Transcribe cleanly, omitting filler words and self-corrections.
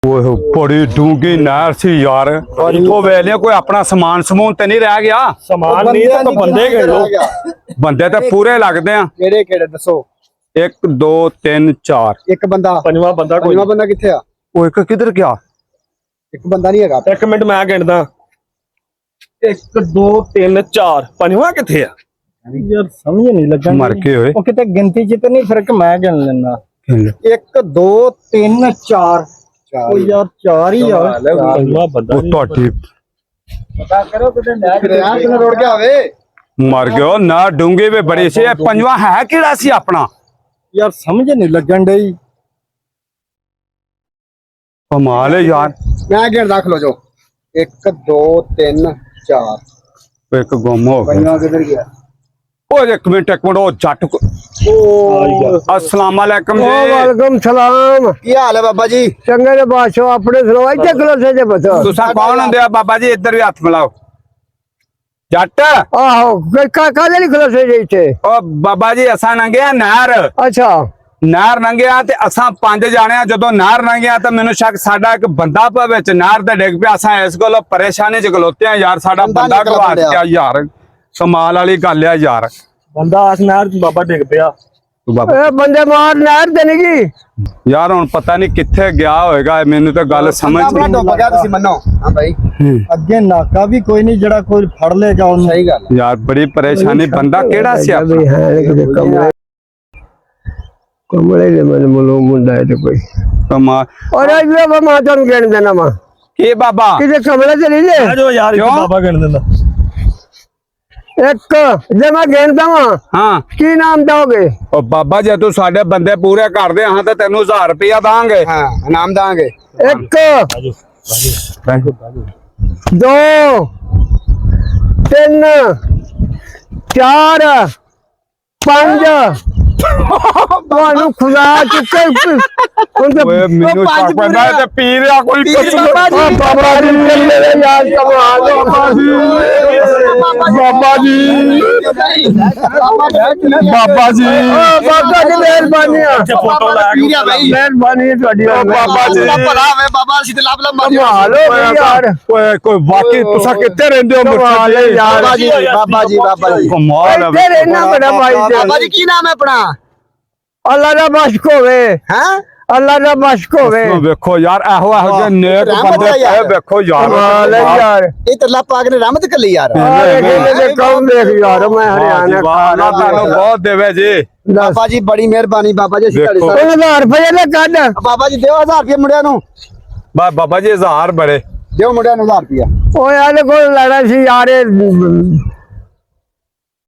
ओह बड़ी डूंगी नहर सी यार। इतो वेले कोई अपना समान समून ते नहीं रह गया। समान नहीं तो बंदे गिन लो। बंदे ते पूरे लगदे हैं। केड़े केड़े दसो। 1 2 3 4 एक बंदा पंजवा बंदा कोई बंदा किथे आ? ओ एक किधर गया? एक बंदा नहीं हैगा। एक मिनट मैं गिनदा 1 2 3 4 पंजवा किथे आ यार समझ नहीं लगा मर के होए ਉਹ ਕਿਤੇ ਗਿਣਤੀ ਚ ਤੇ ਨਹੀਂ ਫਰਕ ਮੈਂ ਗਿਣ ਲੈਣਾ 1 2 3 4 ਉਹ ਯਾਰ 4 ਹੀ ਆ पंजवा बंदा ਉਹ ਤੁਹਾਡੀ ਪਤਾ ਕਰੋ ਕਿਤੇ दरिया किने रोड के आवे। मर गयो ना डूंगे वे बड़ी से पंजवा है केड़ा सी अपना ਯਾਰ ਸਮਝ ਨਹੀਂ ਲੱਗਣ ਡਈ कमाल है यार। मैं गिन रख लो जो 1 2 3 4 एक गुम हो गया। पंजवा किधर गया? ओ एक मिनट ओ जट को अस्सलाम वालेकुम जी। ਵਾਲੇਕਮ ਸਲਾਮ की हाल है बाबा जी? ਚੰਗੇ ਦੇ ਬਾਦਸ਼ਾਹ ਆਪਣੇ ਸੁਣੋ ਇੱਥੇ ਖਲੋਸੇ ਜੇ ਬਸ तुसा कौन होंदे आ बाबा जी? इधर भी हाथ मिलाओ। जट ਆਹੋ ਕਾਹਦੇ ਲਈ ਖਲੋਸੇ ਜੇ ਇੱਥੇ ओ बाबा जी असा नंगे नहर ਅੱਛਾ नहर नंगे ते असा 5 जाने जदों नहर नंगे तो मैनू शक साडा एक बंदा पे विच नहर ते डिग पिया। असा इस कोल परेशानी च खलोते हैं यार। साडा बंदा गवा दिया यार। कमाल वाली गल है यार। बंदा आस नहर बाबा डिग पिया। बाबा ਇਹ ਬੰਦੇ ਮਾਰ ਨਹਿਰ ਤੇ ਨਹੀਂ ਗਈ यार हुण पता नहीं किथे गया होएगा। मैनू तो गल समझ अपना डुब गया तुसी मनो। हां भाई ਅੱਗੇ ਨਾਕਾ ਵੀ ਕੋਈ ਨਹੀਂ ਜਿਹੜਾ ਕੋਈ ਫੜ ਲੇਗਾ ਉਹਨੂੰ सही गल है। यार बड़ी परेशानी। बंदा केड़ा सी अपना? ਕਮਲੇ ਦੇ ਮਨ ਮਲੋ ਮੁੰਡਾ ਹੈ ਤੇ ਕੋਈ कमाल। ਔਰ ਇਹ ਵੀ ਮੈਂ ਤੁਹਾਨੂੰ ਗਿਣ ਦੇਣਾ ਵਾ के बाबा ਕਿਤੇ ਕਮਲੇ ਤੇ ਨਹੀਂ ਜੇ आ जाओ यार क्यों? बाबा गिन देना ਇੱਕ ਜੇ ਮੈਂ ਗਿਣਦਾ ਵਾਂ हाँ ਕੀ ਨਾਮ ਦੋਗੇ ओ बाबा जे तू साडे बंदे पूरे कर दे हाँ तो तेनू 1000 रुपया दांगे। हां इनाम देंगे। ਇੱਕ आ जाओ 2 3 4 5 ਤੁਹਾਨੂੰ ਖੁਦਾ ਚੁੱਕੇ ਹੁਣ ਤੇ ओए मेनू शक पैंदा ते पी रिया कोई कुछ ਬਾਬਾ ਜੀ ਮੇਰੇ ਯਾਰ ਕਮਾਲ बाबा जी ਬਾਬਾ ਜੀ बाबा जी ਬਾਬਾ ਜੀ ਮਿਹਰਬਾਨੀ ਆ फोटो ला के पीरिया भाई ਮਿਹਰਬਾਨੀ ਤੁਹਾਡੀ बाबा जी भला वे बाबा सीधे लब लब मार ਕਮਾਲ ਹੋ ਗਈ ਯਾਰ ओए कोई वाकई तुसा किथे रहंदे हो कमाल है यार। बाबा जी बाबा जी बाबा जी कमाल है। ਇੱਥੇ ਰਹਿਣਾ ਬੜਾ ਭਾਈ बाबा जी की नाम है अपना? ਅੱਲਾ ਦਾ ਮਸ਼ਕ ਹੋਵੇ हैं ਅੱਲਾ ਦਾ ਮਸ਼ਕ ਹੋਵੇ ओ देखो यार एहो एहो जे नेक रहमत बंदे है यार। पे देखो यार। ਕਮਾਲ ਹੈ ਯਾਰ ये तल्ला पाक ने रहमत कर ली यार। ਇਹ ਕੌਮ ਦੇਖ ਯਾਰ ਮੈਂ ਹਰਿਆਣਾ अल्लाह ताला बहुत देवे जी। बाबा जी बड़ी मेहरबानी बाबा जी ਅਸੀਂ देखो। ਤੁਹਾਡੇ 1000 ਰੁਪਏ ਦਾ ਕੱਢ ਸਾਰੇ ਬਾਬਾ ਜੀ ਦਿਓ 1000 ਰੁਪਏ ਮੁੰਡਿਆਂ ਨੂੰ बाबा जी 1000 बड़े ਦਿਓ ਮੁੰਡਿਆਂ ਨੂੰ 1000 ਰੁਪਏ ਉਹ ਯਾਰ ਕੋਲ ਲੜਾ ਸੀ ਯਾਰ